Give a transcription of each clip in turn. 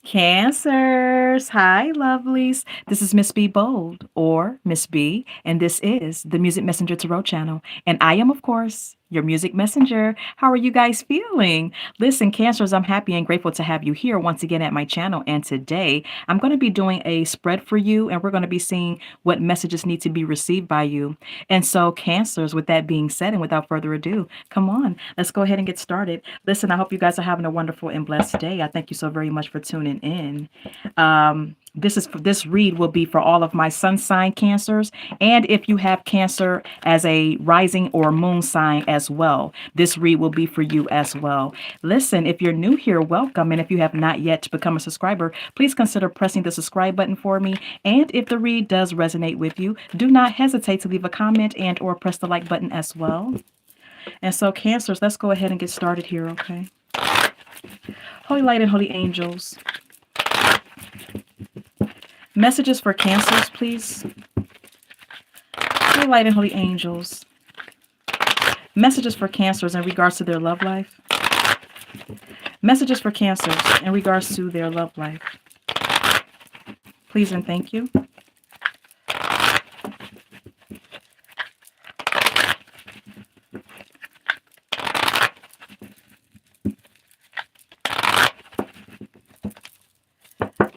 Cancers. Hi, lovelies. This is Miss B Bold or Miss B, and this is the Music Messenger Tarot channel. And I am, of course, your music messenger. How are you guys feeling? Listen, Cancers, I'm happy and grateful to have you here once again at my channel. And today I'm going to be doing a spread for you, and we're going to be seeing what messages need to be received by you. And so, Cancers, with that being said, and without further ado, come on, let's go ahead and get started. Listen, I hope you guys are having a wonderful and blessed day. I thank you so very much for tuning in. This read will be for all of my sun sign cancers, and if you have Cancer as a rising or moon sign as well, this read will be for you as well. Listen, if you're new here, welcome, and if you have not yet become a subscriber, please consider pressing the subscribe button for me. And if the read does resonate with you, do not hesitate to leave a comment and or press the like button as well. And so, Cancers, let's go ahead and get started here, okay? Holy light and holy angels, messages for Cancers, please. Holy light and holy angels, messages for Cancers in regards to their love life. Messages for Cancers in regards to their love life. Please and thank you.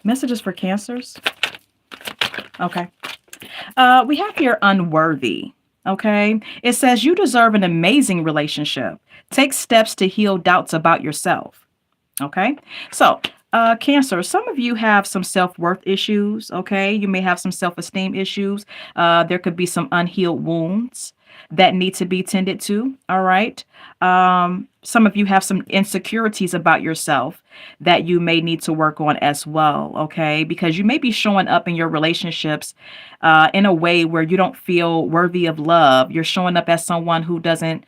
Messages for Cancers. Okay. We have here unworthy. Okay. It says you deserve an amazing relationship. Take steps to heal doubts about yourself. Okay. So, Cancer, some of you have some self-worth issues. Okay. You may have some self-esteem issues. There could be some unhealed wounds that need to be tended to. All right. Some of you have some insecurities about yourself that you may need to work on as well. Okay. Because you may be showing up in your relationships in a way where you don't feel worthy of love. You're showing up as someone who doesn't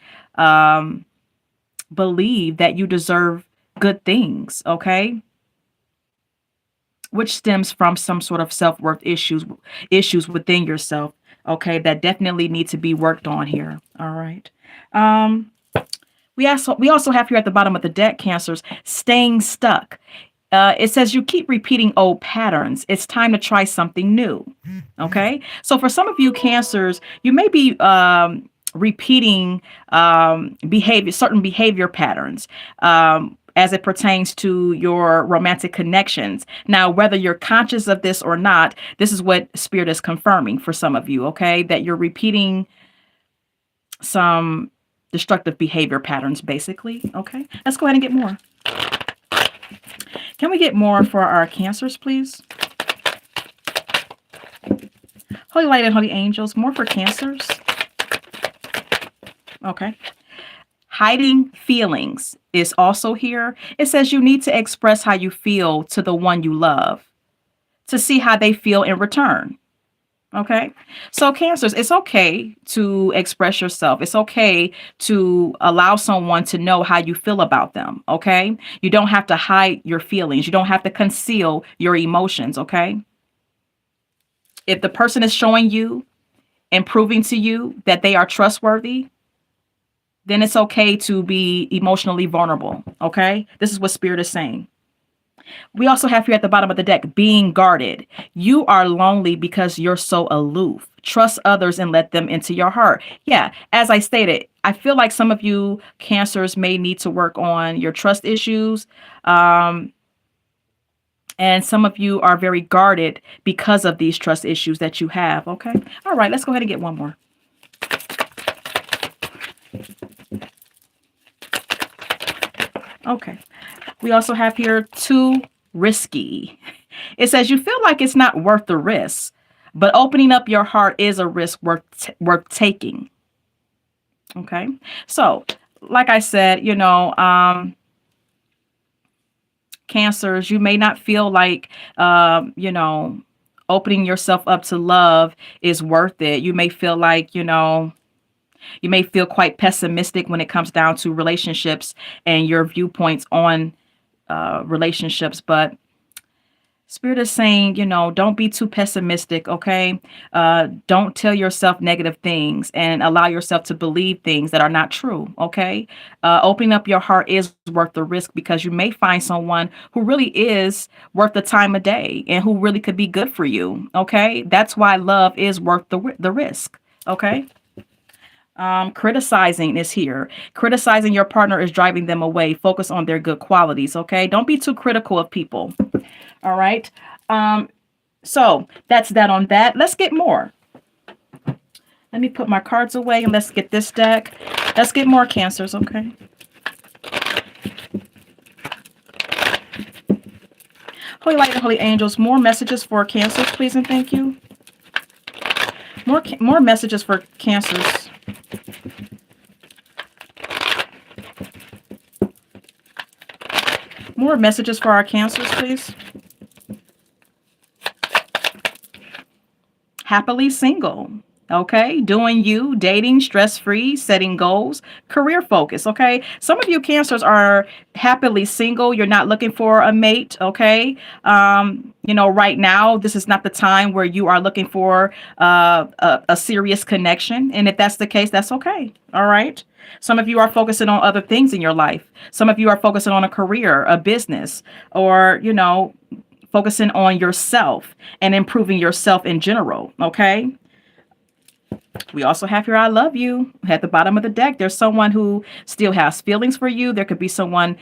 believe that you deserve good things. Okay. Which stems from some sort of self-worth issues within yourself, okay, that definitely need to be worked on here. All right. um we also have here at the bottom of the deck, Cancers, staying stuck. It says you keep repeating old patterns. It's time to try something new. Okay. So for some of you Cancers, you may be repeating certain behavior patterns as it pertains to your romantic connections. Now, whether you're conscious of this or not, this is what Spirit is confirming for some of you, okay? That you're repeating some destructive behavior patterns, basically, okay? Let's go ahead and get more. Can we get more for our Cancers, please? Holy light and holy angels, more for Cancers. Okay. Hiding feelings is also here. It says you need to express how you feel to the one you love to see how they feel in return. Okay. So Cancers, it's okay to express yourself. It's okay to allow someone to know how you feel about them. Okay. You don't have to hide your feelings. You don't have to conceal your emotions. Okay. If the person is showing you and proving to you that they are trustworthy, then it's okay to be emotionally vulnerable. Okay. This is what Spirit is saying. We also have here at the bottom of the deck, being guarded. You are lonely because you're so aloof. Trust others and let them into your heart. Yeah, as I stated, I feel like some of you Cancers may need to work on your trust issues. And some of you are very guarded because of these trust issues that you have. Okay. All right, let's go ahead and get one more. Okay. We also have here too risky. It says you feel like it's not worth the risk, but opening up your heart is a risk worth taking. Okay. So, like I said, Cancers, you may not feel like, opening yourself up to love is worth it. You may feel like, you may feel quite pessimistic when it comes down to relationships and your viewpoints on relationships, but Spirit is saying, don't be too pessimistic, okay? Don't tell yourself negative things and allow yourself to believe things that are not true, okay? Opening up your heart is worth the risk because you may find someone who really is worth the time of day and who really could be good for you, okay? That's why love is worth the risk, okay? Criticizing is here. Criticizing your partner is driving them away. Focus on their good qualities, okay? Don't be too critical of people. All right. Um, so that's that on that. Let's get more. Let me put my cards away and let's get this deck. Let's get more Cancers, okay? Holy Light and Holy Angels, more messages for Cancers, please and thank you. More messages for Cancers. More messages for our Cancers, please. Happily single. Okay, doing you, dating, stress-free, setting goals, career focus, okay? Some of you Cancers are happily single. You're not looking for a mate, okay? Right now, this is not the time where you are looking for a serious connection. And if that's the case, that's okay, all right? Some of you are focusing on other things in your life. Some of you are focusing on a career, a business, or, focusing on yourself and improving yourself in general, okay? We also have here, I love you. At the bottom of the deck, there's someone who still has feelings for you. There could be someone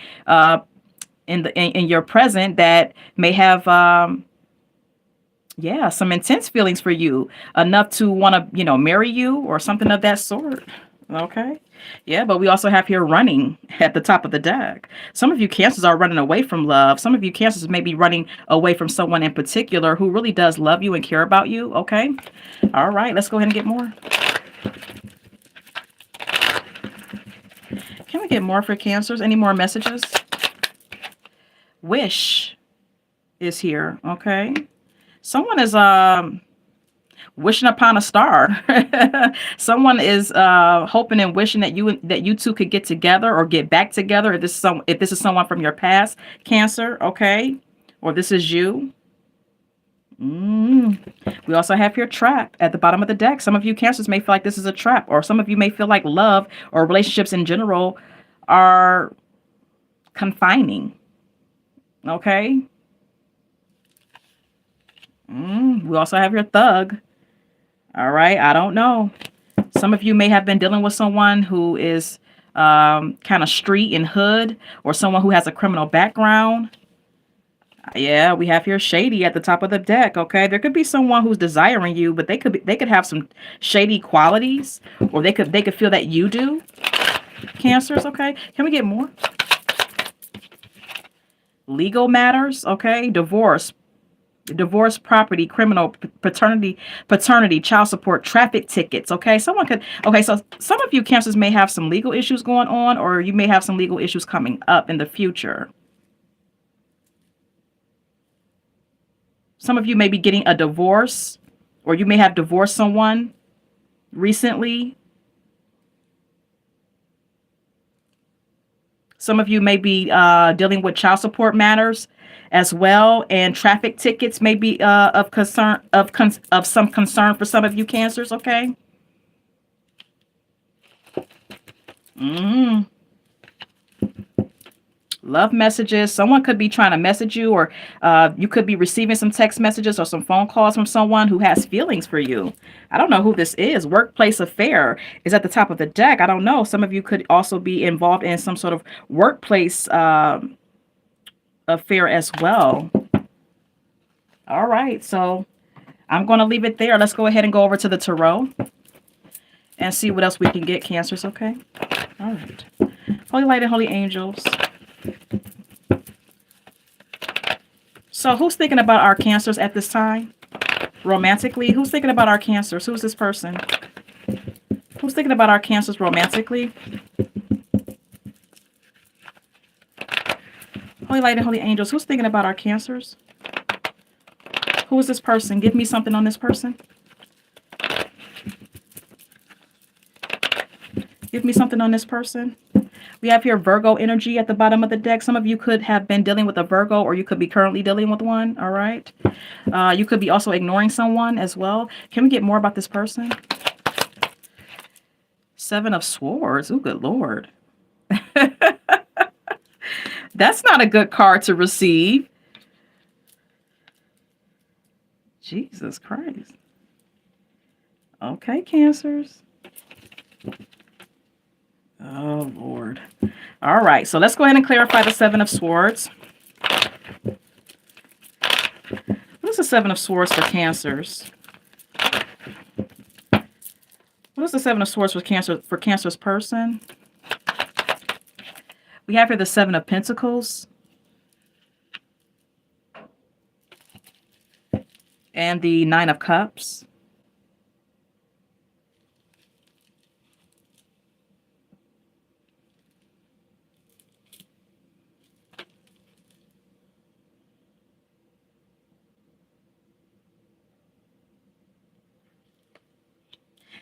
in your present that may have, some intense feelings for you, enough to want to, marry you or something of that sort. Okay. Yeah, but we also have here running at the top of the deck. Some of you Cancers are running away from love. Some of you Cancers may be running away from someone in particular who really does love you and care about you. Okay. All right. Let's go ahead and get more. Can we get more for Cancers? Any more messages? Wish is here. Okay. Someone is wishing upon a star. Someone is hoping and wishing that you two could get together or get back together. If this is someone from your past, Cancer, okay, or this is you. We also have here trap at the bottom of the deck. Some of you Cancers may feel like this is a trap, or some of you may feel like love or relationships in general are confining. Okay. We also have your Thug. All right, I don't know. Some of you may have been dealing with someone who is kind of street and hood, or someone who has a criminal background. Yeah, we have here Shady at the top of the deck. Okay, there could be someone who's desiring you, but they could have some shady qualities, or they could feel that you do. Cancers, okay. Can we get more? Legal matters, okay. Divorce, property, criminal, paternity, child support, traffic tickets. Okay, so some of you Cancers may have some legal issues going on, or you may have some legal issues coming up in the future. Some of you may be getting a divorce, or you may have divorced someone recently. Some of you may be dealing with child support matters as well, and traffic tickets may be of some concern for some of you Cancers. Okay. Love messages. Someone could be trying to message you, or you could be receiving some text messages or some phone calls from someone who has feelings for you. I don't know who this is. Workplace affair is at the top of the deck. I don't know. Some of you could also be involved in some sort of workplace affair as well. All right. So I'm going to leave it there. Let's go ahead and go over to the tarot and see what else we can get, Cancers. Okay. All right. Holy Light and Holy Angels. So who's thinking about our Cancers at this time? Romantically? Who's thinking about our Cancers? Who's this person? Who's thinking about our Cancers romantically? Holy Light and Holy Angels. Who's thinking about our Cancers? Who is this person? Give me something on this person. Give me something on this person. We have here Virgo energy at the bottom of the deck. Some of you could have been dealing with a Virgo, or you could be currently dealing with one. All right. You could be also ignoring someone as well. Can we get more about this person? Seven of Swords. Oh, good Lord. That's not a good card to receive. Jesus Christ. Okay, Cancers. Oh, Lord. All right, so let's go ahead and clarify the Seven of Swords. What is the Seven of Swords for Cancers? What is the Seven of Swords for Cancer's person? We have here the Seven of Pentacles and the Nine of Cups.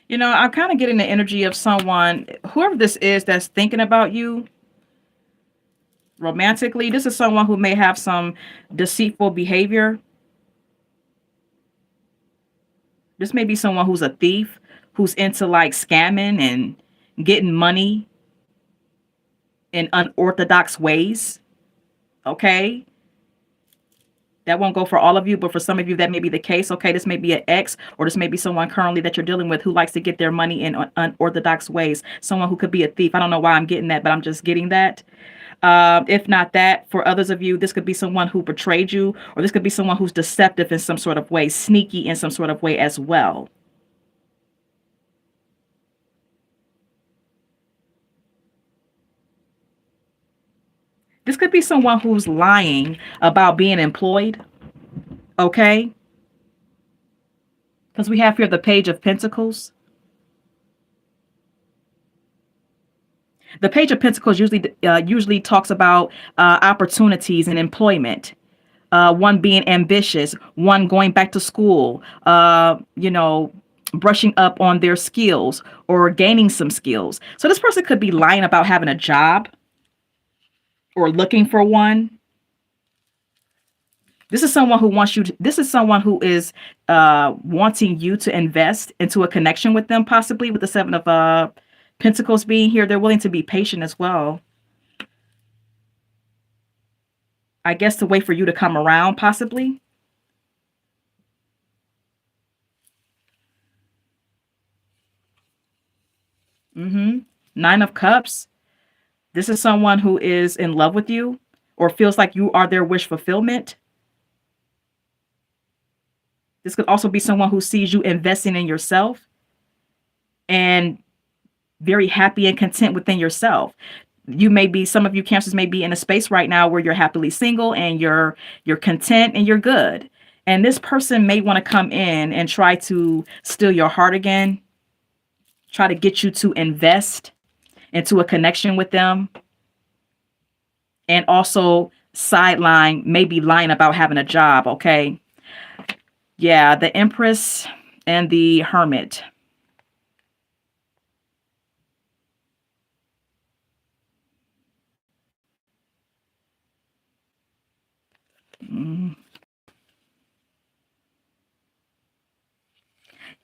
You know, I'm kind of getting the energy of someone, whoever this is, that's thinking about you romantically. This is someone who may have some deceitful behavior. This may be someone who's a thief, who's into like scamming and getting money in unorthodox ways. Okay. That won't go for all of you, but for some of you, that may be the case. Okay, this may be an ex, or this may be someone currently that you're dealing with who likes to get their money in unorthodox ways. Someone who could be a thief. I don't know why I'm getting that, but I'm just getting that. If not that, for others of you, this could be someone who betrayed you, or this could be someone who's deceptive in some sort of way, sneaky in some sort of way as well. This could be someone who's lying about being employed. Okay. Because we have here the Page of Pentacles. The Page of Pentacles usually talks about opportunities and employment. One being ambitious, one going back to school, brushing up on their skills or gaining some skills. So this person could be lying about having a job or looking for one. This is someone who wants you to, this is someone who is wanting you to invest into a connection with them, possibly with the Seven of Pentacles being here. They're willing to be patient as well. I guess to wait for you to come around, possibly. Nine of Cups. This is someone who is in love with you or feels like you are their wish fulfillment. This could also be someone who sees you investing in yourself and very happy and content within yourself. You may be, some of you Cancers may be in a space right now where you're happily single and you're content and you're good. And this person may want to come in and try to steal your heart again, try to get you to invest into a connection with them, and also sideline, maybe lying about having a job. Okay. Yeah, the Empress and the Hermit.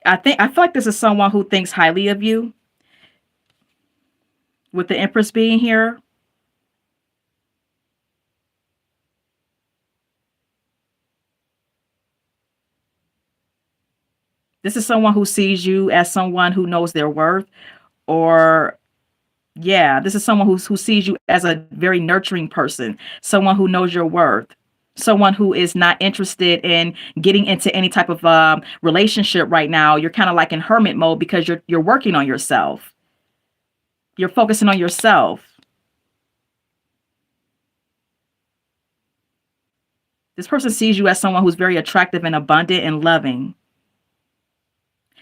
I feel like this is someone who thinks highly of you, with the Empress being here. This is someone who sees you as someone who knows their worth, or yeah, this is someone who sees you as a very nurturing person, someone who knows your worth, someone who is not interested in getting into any type of relationship right now. You're kind of like in hermit mode because you're working on yourself. You're focusing on yourself. This person sees you as someone who's very attractive and abundant and loving.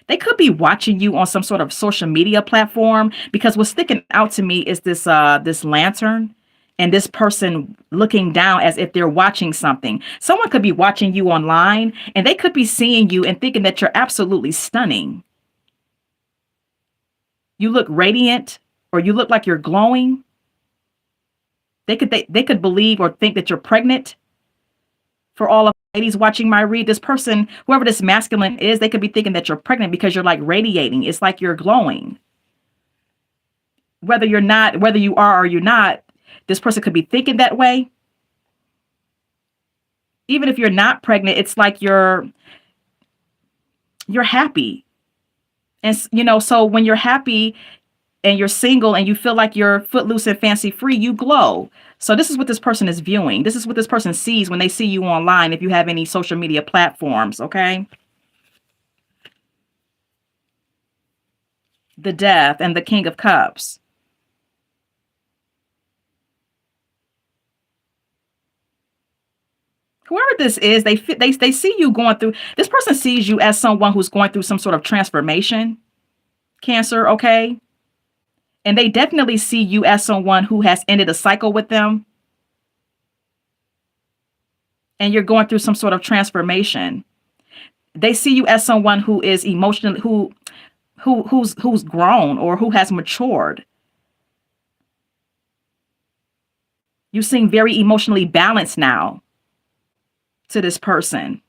They could be watching you on some sort of social media platform, because what's sticking out to me is this lantern and this person looking down as if they're watching something. Someone could be watching you online and they could be seeing you and thinking that you're absolutely stunning. You look radiant, or you look like you're glowing. They could believe or think that you're pregnant. For all of ladies watching my read, this person, whoever this masculine is, they could be thinking that you're pregnant because you're like radiating. It's like you're glowing. Whether you are or you're not, this person could be thinking that way. Even if you're not pregnant, it's like you're happy. And so when you're happy and you're single and you feel like you're footloose and fancy free, you glow. So this is what this person is viewing. This is what this person sees when they see you online, if you have any social media platforms, okay? The Death and the King of Cups. Whoever this is, they see you going through, this person sees you as someone who's going through some sort of transformation, Cancer, okay? And they definitely see you as someone who has ended a cycle with them and you're going through some sort of transformation. They see you as someone who is emotionally who's grown or who has matured. You seem very emotionally balanced now to this person.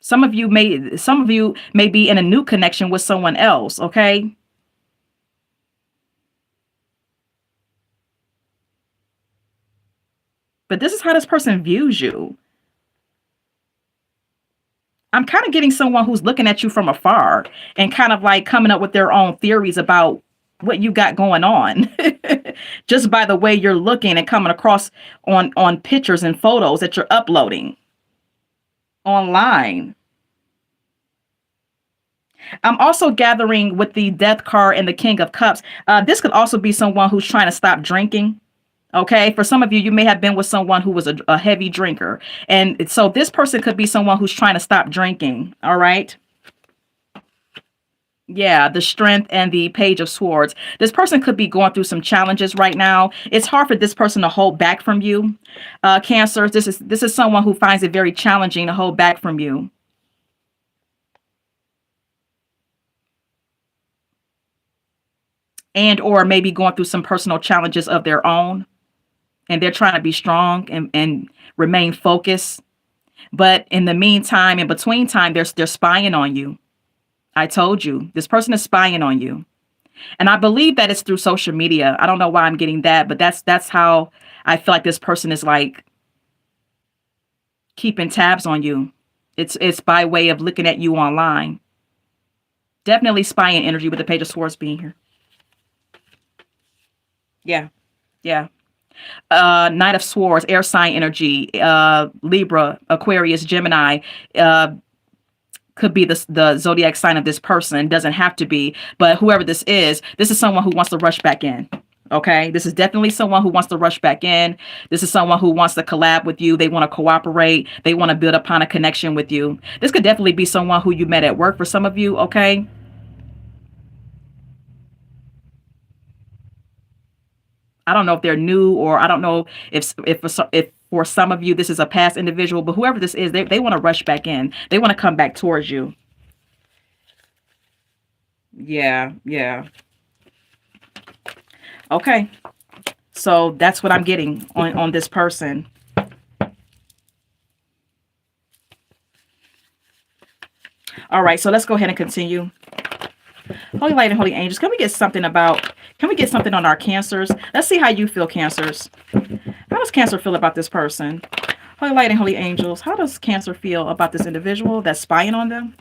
Some of you may be in a new connection with someone else, okay? But this is how this person views you. I'm kind of getting someone who's looking at you from afar and kind of like coming up with their own theories about what you got going on just by the way you're looking and coming across on pictures and photos that you're uploading online. I'm also gathering with the Death card and the King of Cups. This could also be someone who's trying to stop drinking. Okay, for some of you, you may have been with someone who was a heavy drinker. And so this person could be someone who's trying to stop drinking. All right. Yeah, the Strength and the Page of Swords. This person could be going through some challenges right now. It's hard for this person to hold back from you. Cancer, this is someone who finds it very challenging to hold back from you. And or maybe going through some personal challenges of their own. And they're trying to be strong and remain focused. But in the meantime, in between time, they're spying on you. I told you, this person is spying on you. And I believe that it's through social media. I don't know why I'm getting that, but that's how I feel like this person is like keeping tabs on you. It's by way of looking at you online. Definitely spying energy with the Page of Swords being here. Yeah. Yeah. Knight of Swords, air sign energy, Libra, Aquarius, Gemini, uh, could be the zodiac sign of this person. Doesn't have to be, but whoever this is someone who wants to rush back in. Okay, this is definitely someone who wants to rush back in. This is someone who wants to collab with you. They want to cooperate. They want to build upon a connection with you. This could definitely be someone who you met at work for some of you. Okay. I don't know if they're new, or I don't know if for some of you this is a past individual, but whoever this is, they want to rush back in. They want to come back towards you. Yeah, yeah. Okay. So that's what I'm getting on this person. All right, so let's go ahead and continue. Holy Light and Holy Angels, can we get something on our Cancers? Let's see how you feel, Cancers. How does Cancer feel about this person? Holy Light and Holy Angels, how does Cancer feel about this individual that's spying on them?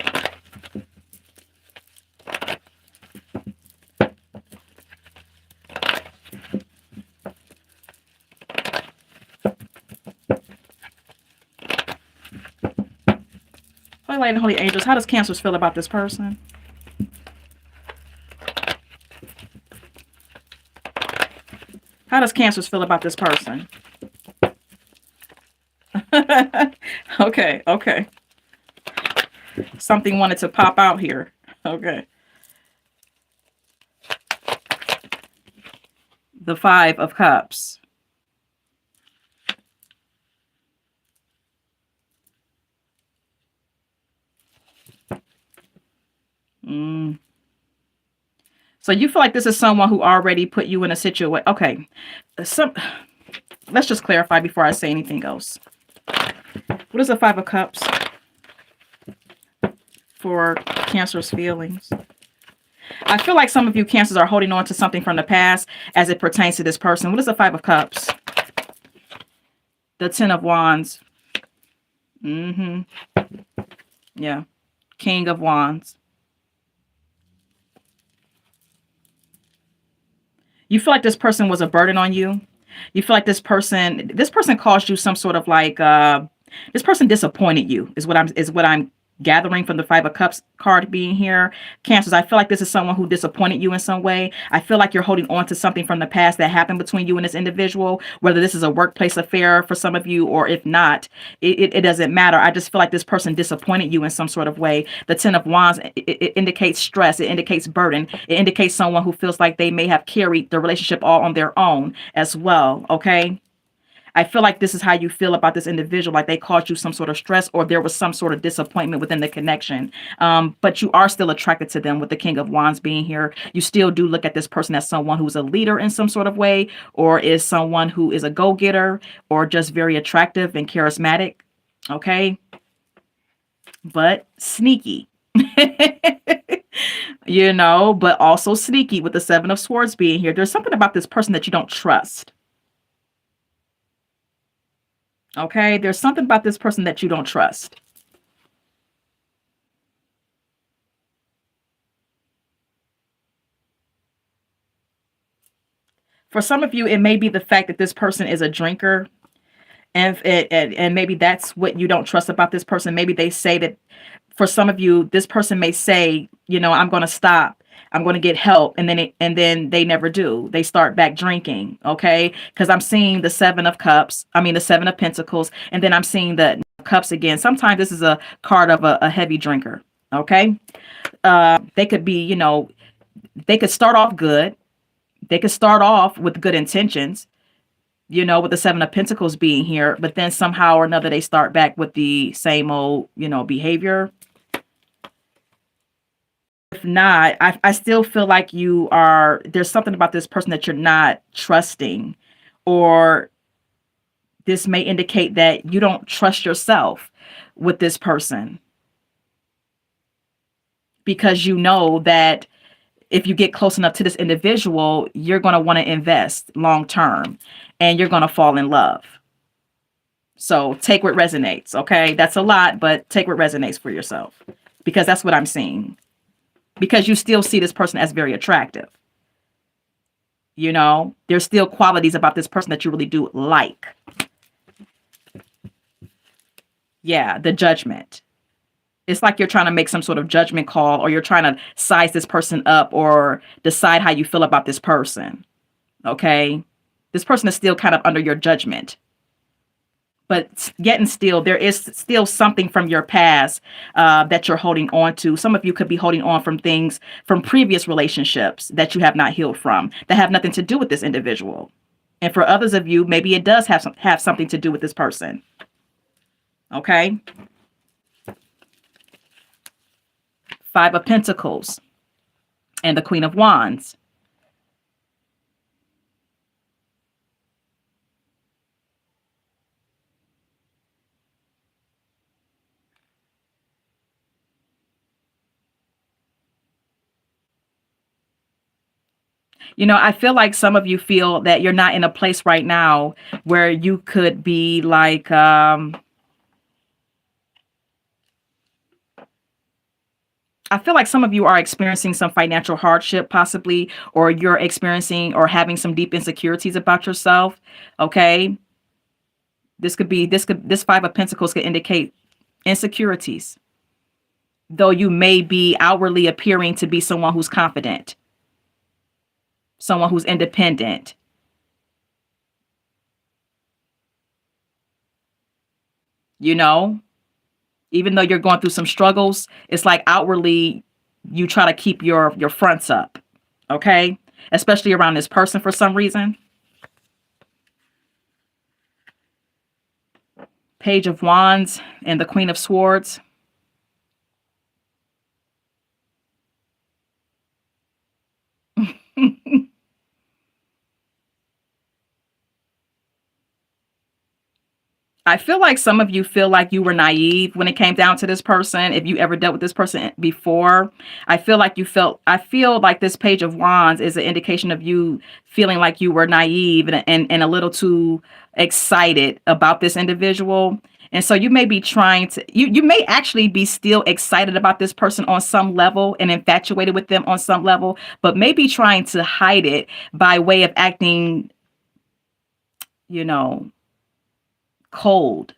Holy Light and Holy Angels, how does Cancer feel about this person? How does Cancer feel about this person? Okay, okay. Something wanted to pop out here. Okay. The Five of Cups. So you feel like this is someone who already put you in a situation. Okay. Some Let's just clarify before I say anything else. What is the Five of Cups for Cancer's feelings? I feel like some of you Cancers are holding on to something from the past as it pertains to this person. What is the Five of Cups? The Ten of Wands. Yeah. King of Wands. You feel like this person was a burden on you. You feel like this person caused you some sort of like this person disappointed you is what I'm gathering from the Five of Cups card being here. Cancers, I feel like this is someone who disappointed you in some way. I feel like you're holding on to something from the past that happened between you and this individual, whether this is a workplace affair for some of you, or if not, it doesn't matter. I just feel like this person disappointed you in some sort of way. The Ten of Wands, it indicates stress. It indicates burden. It indicates someone who feels like they may have carried the relationship all on their own as well. Okay. I feel like this is how you feel about this individual, like they caused you some sort of stress or there was some sort of disappointment within the connection. But you are still attracted to them with the King of Wands being here. You still do look at this person as someone who's a leader in some sort of way, or is someone who is a go-getter, or just very attractive and charismatic. Okay. But sneaky. But also sneaky with the Seven of Swords being here. There's something about this person that you don't trust. Okay, there's something about this person that you don't trust. For some of you, it may be the fact that this person is a drinker, and maybe that's what you don't trust about this person. Maybe they say that for some of you, this person may say, I'm going to stop. I'm going to get help, and then they never do. They start back drinking, okay? Because I'm seeing the Seven of Cups. I mean, the Seven of Pentacles, and then I'm seeing the Cups again. Sometimes this is a card of a heavy drinker, okay? They could be, they could start off good. They could start off with good intentions, with the Seven of Pentacles being here, but then somehow or another they start back with the same old, behavior. If not, I still feel like there's something about this person that you're not trusting, or this may indicate that you don't trust yourself with this person, because you know that if you get close enough to this individual, you're going to want to invest long term and you're going to fall in love. So take what resonates. Okay. That's a lot, but take what resonates for yourself, because that's what I'm seeing. Because you still see this person as very attractive. There's still qualities about this person that you really do like. Yeah, the Judgment. It's like you're trying to make some sort of judgment call, or you're trying to size this person up or decide how you feel about this person. Okay? This person is still kind of under your judgment. But yet and still, there is still something from your past that you're holding on to. Some of you could be holding on from things from previous relationships that you have not healed from, that have nothing to do with this individual. And for others of you, maybe it does have something to do with this person. Okay? Five of Pentacles and the Queen of Wands. I feel like some of you feel that you're not in a place right now where you could be like, I feel like some of you are experiencing some financial hardship, possibly, or you're experiencing or having some deep insecurities about yourself. Okay. This Five of Pentacles could indicate insecurities, though you may be outwardly appearing to be someone who's confident, someone who's independent. Even though you're going through some struggles, it's like outwardly you try to keep your fronts up. Okay. Especially around this person for some reason. Page of Wands and the Queen of Swords. I feel like some of you feel like you were naive when it came down to this person. If you ever dealt with this person before, I feel like this Page of Wands is an indication of you feeling like you were naive and a little too excited about this individual. And so you may be trying to, you may actually be still excited about this person on some level and infatuated with them on some level, but maybe trying to hide it by way of acting, you know, cold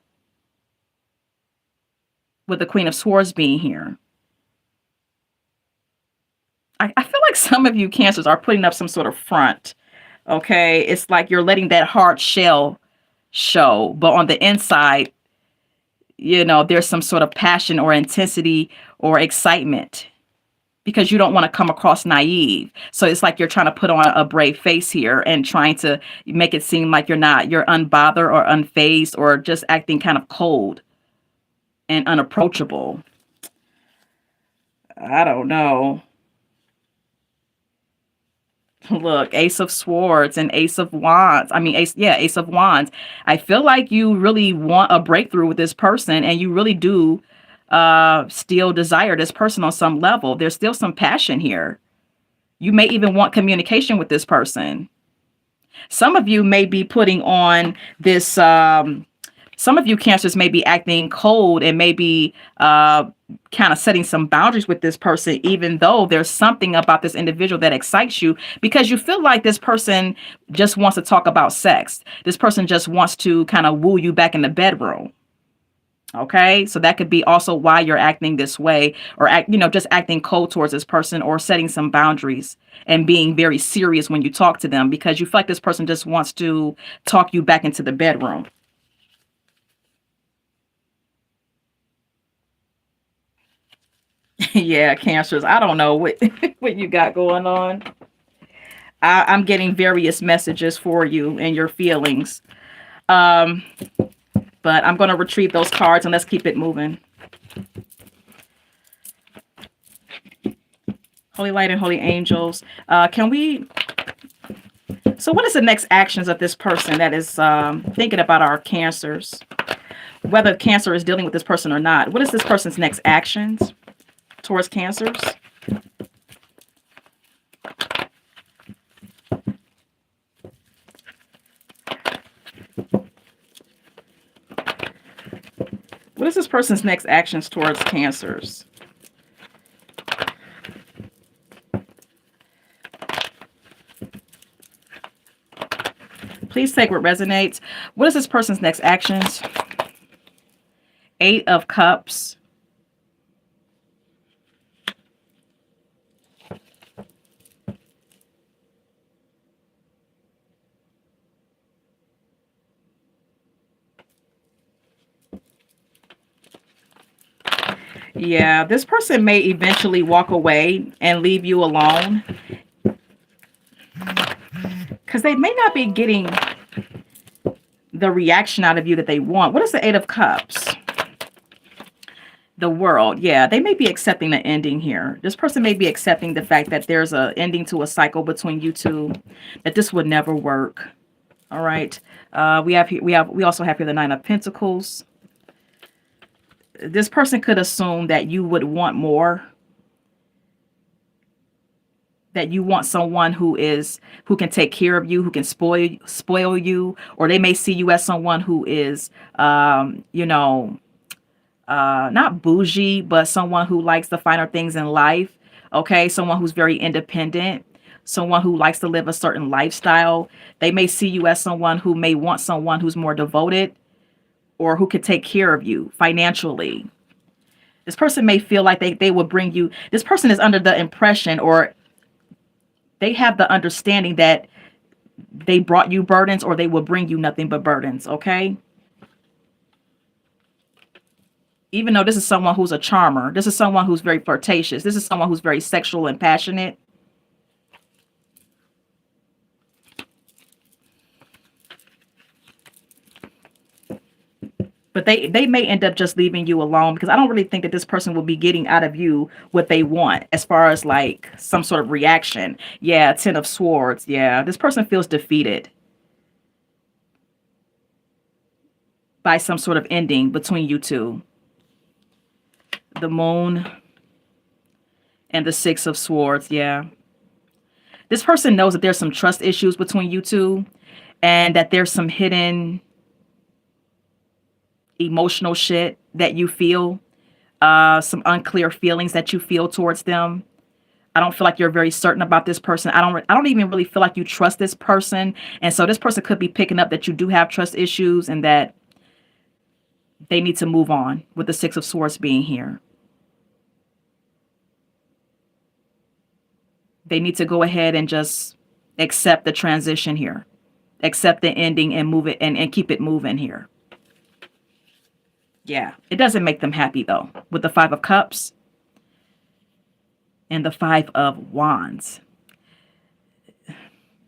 with the Queen of Swords being here. I feel like some of you cancers are putting up some sort of front. Okay. It's like you're letting that hard shell show, but on the inside, there's some sort of passion or intensity or excitement because you don't want to come across naive. So it's like you're trying to put on a brave face here and trying to make it seem like you're unbothered or unfazed or just acting kind of cold and unapproachable. I don't know. Look, Ace of Swords and Ace of Wands. I mean, Ace of Wands. I feel like you really want a breakthrough with this person and you really do still desire this person on some level. There's still some passion here. You may even want communication with this person. Some of you may be putting on this some of you cancers may be acting cold and maybe kind of setting some boundaries with this person, even though there's something about this individual that excites you because you feel like this person just wants to talk about sex. This person just wants to kind of woo you back in the bedroom. Okay, so that could be also why you're acting this way or just acting cold towards this person or setting some boundaries and being very serious when you talk to them because you feel like this person just wants to talk you back into the bedroom. Yeah, cancers. I don't know what what you got going on. I'm getting various messages for you and your feelings. Um, but I'm going to retrieve those cards and let's keep it moving. Holy light and holy angels. Can we? So, what is the next actions of this person that is thinking about our cancers? Whether cancer is dealing with this person or not. What is this person's next actions towards cancers? What is this person's next actions towards cancers? Please take what resonates. What is this person's next actions? Eight of Cups. Yeah, this person may eventually walk away and leave you alone because they may not be getting the reaction out of you that they want. What is the Eight of Cups? The World. Yeah, they may be accepting the ending here. This person may be accepting the fact that there's an ending to a cycle between you two, that this would never work. All right. We also have here the Nine of Pentacles. This person could assume that you would want more, that you want someone who can take care of you, who can spoil you, or they may see you as someone who is not bougie, but someone who likes the finer things in life. Okay, someone who's very independent, someone who likes to live a certain lifestyle. They may see you as someone who may want someone who's more devoted or who could take care of you financially. This person may feel like they will bring you, this person is under the impression or they have the understanding that they brought you burdens or they will bring you nothing but burdens, okay? Even though this is someone who's a charmer, this is someone who's very flirtatious, this is someone who's very sexual and passionate. But they may end up just leaving you alone because I don't really think that this person will be getting out of you what they want as far as like some sort of reaction. Yeah, 10 of swords. Yeah, this person feels defeated by some sort of ending between you two. The moon and the 6 of swords. Yeah. This person knows that there's some trust issues between you two and that there's some hidden emotional shit that you feel, some unclear feelings that you feel towards them. I don't feel like you're very certain about this person. I don't even really feel like you trust this person. And so this person could be picking up that you do have trust issues and that they need to move on with the 6 of swords being here. They need to go ahead and just accept the transition here. Accept the ending and move it and keep it moving here. Yeah. It doesn't make them happy though. With the 5 of cups and the 5 of wands.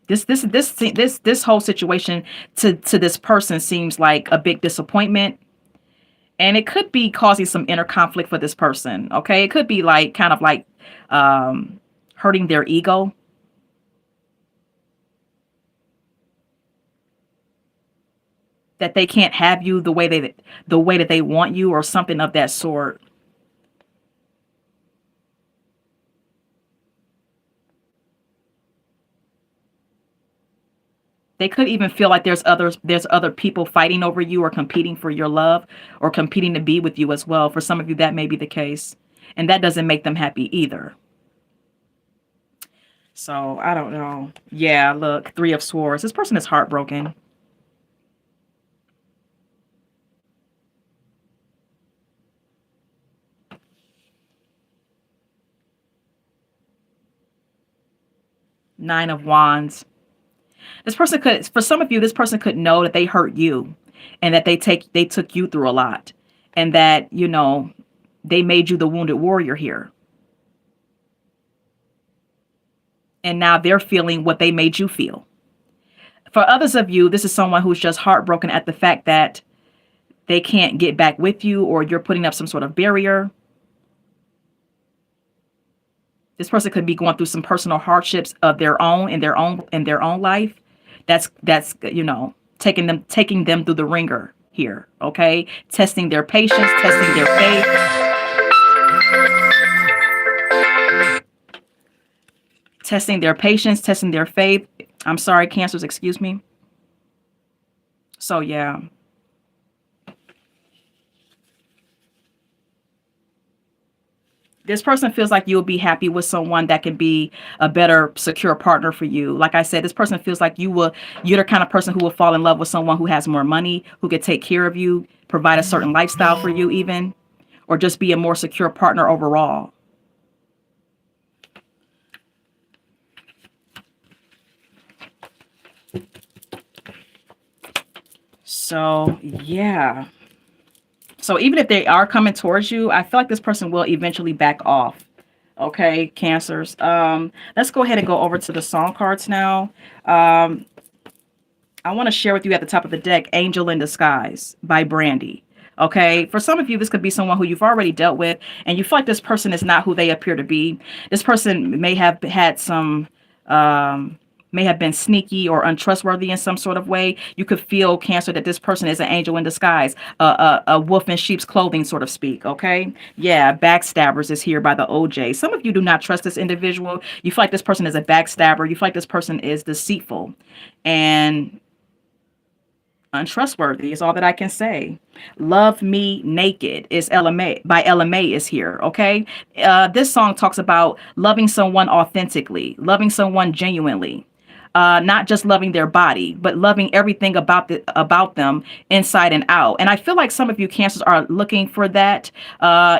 This whole situation to this person seems like a big disappointment, and it could be causing some inner conflict for this person. Okay, it could be like kind of like hurting their ego. That they can't have you the way that they want you or something of that sort. They could even feel like there's other people fighting over you or competing for your love or competing to be with you as well. For some of you, that may be the case. And that doesn't make them happy either. So I don't know. Yeah, look, 3 of swords. This person is heartbroken. Nine of wands. This person could, for some of you, this person could know that they hurt you and that they took you through a lot and that, you know, they made you the wounded warrior here. And now they're feeling what they made you feel. For others of you, this is someone who's just heartbroken at the fact that they can't get back with you or you're putting up some sort of barrier. This person could be going through some personal hardships of their own in their own life. That's you know, taking them through the ringer here, okay? Testing their patience, testing their faith, testing their patience, testing their faith. I'm sorry, Cancers, excuse me. So yeah. This person feels like you'll be happy with someone that can be a better secure partner for you. Like I said, this person feels like you're the kind of person who will fall in love with someone who has more money, who can take care of you, provide a certain lifestyle for you even, or just be a more secure partner overall. So yeah. So even if they are coming towards you, I feel like this person will eventually back off. Okay, Cancers. Let's go ahead and go over to the song cards now. I want to share with you at the top of the deck, Angel in Disguise by Brandy. Okay, for some of you, this could be someone who you've already dealt with, and you feel like this person is not who they appear to be. This person may have had some may have been sneaky or untrustworthy in some sort of way. You could feel, Cancer, that this person is an angel in disguise, a wolf in sheep's clothing, sort of speak. Okay. Yeah. Backstabbers is here by the OJ. Some of you do not trust this individual. You feel like this person is a backstabber. You feel like this person is deceitful and untrustworthy is all that I can say. Love Me Naked is LMA by LMA is here. Okay. This song talks about loving someone authentically, loving someone genuinely. Not just loving their body, but loving everything about them inside and out. And I feel like some of you Cancers are looking for that.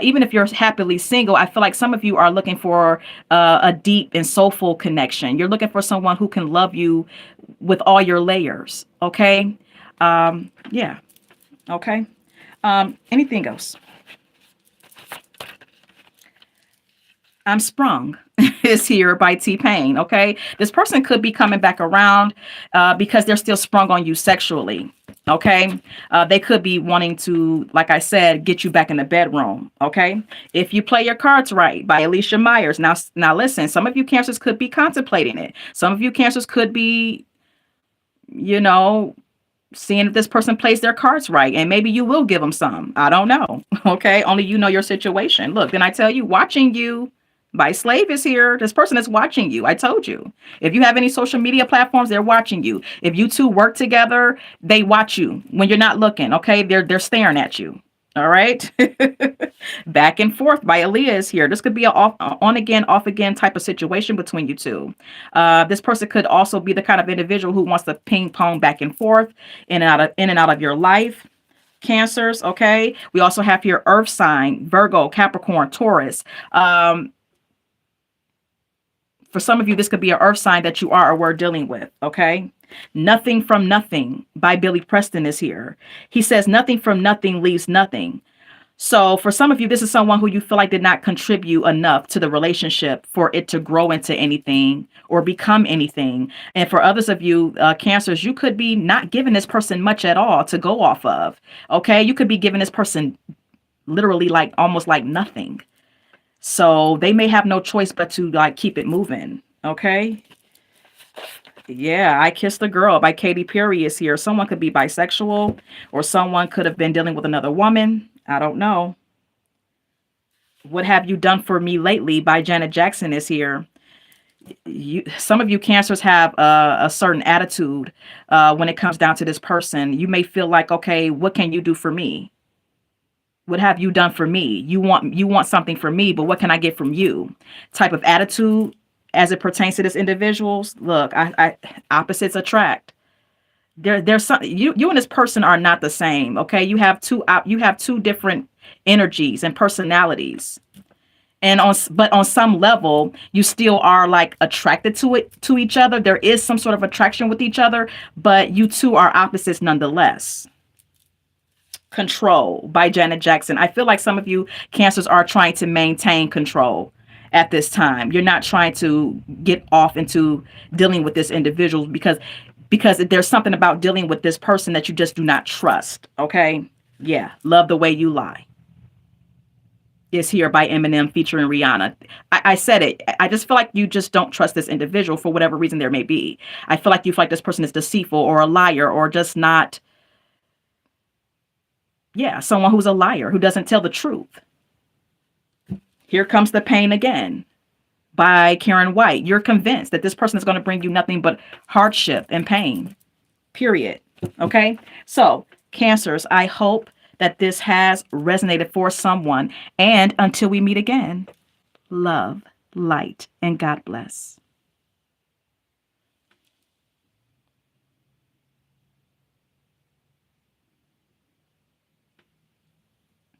Even if you're happily single, I feel like some of you are looking for a deep and soulful connection. You're looking for someone who can love you with all your layers. Okay. Yeah. Okay. Anything else? I'm Sprung is here by T-Pain. Okay. This person could be coming back around because they're still sprung on you sexually. Okay. They could be wanting to, like I said, get you back in the bedroom. Okay. If You Play Your Cards Right by Alicia Myers. Now listen, some of you cancers could be contemplating it. Some of you cancers could be, you know, seeing if this person plays their cards right, and maybe you will give them some. I don't know. Okay. Only you know your situation. Look, then I tell you, watching you by Slave is here. This person is watching you. I told you. If you have any social media platforms, they're watching you. If you two work together, they watch you when you're not looking. Okay. They're staring at you. All right. Back and Forth by Aaliyah is here. This could be a on again, off again type of situation between you two. This person could also be the kind of individual who wants to ping pong back and forth in and out of your life. Cancers, okay. We also have your Earth sign: Virgo, Capricorn, Taurus. For some of you, this could be an Earth sign that you are or were dealing with. Okay. Nothing from Nothing by Billy Preston is here. He says nothing from nothing leaves nothing. So for some of you, this is someone who you feel like did not contribute enough to the relationship for it to grow into anything or become anything. And for others of you, cancers, you could be not giving this person much at all to go off of. Okay. You could be giving this person literally like almost like nothing. So they may have no choice but to like keep it moving. Okay. Yeah, I Kissed a Girl by Katy Perry is here. Someone could be bisexual, or someone could have been dealing with another woman. I don't know. What Have You Done for Me Lately by Janet Jackson is here. Some of you cancers have a certain attitude when it comes down to this person. You may feel like, okay, what can you do for me? What have you done for me? You want something from me, but what can I get from you? Type of attitude as it pertains to this individuals. Look, I opposites attract. There's some, you and this person are not the same. Okay, you have two different energies and personalities, and but on some level you still are like attracted to each other. There is some sort of attraction with each other, but you two are opposites nonetheless. Control by Janet Jackson. I feel like some of you cancers are trying to maintain control at this time. You're not trying to get off into dealing with this individual because there's something about dealing with this person that you just do not trust. Okay. Yeah. Love the Way You Lie is here by Eminem featuring Rihanna. I said it. I just feel like you just don't trust this individual for whatever reason there may be. I feel like you feel like this person is deceitful or a liar or just not, yeah, someone who's a liar, who doesn't tell the truth. Here Comes the Pain Again by Karen White. You're convinced that this person is going to bring you nothing but hardship and pain, period. Okay. So cancers, I hope that this has resonated for someone. And until we meet again, love, light, and God bless.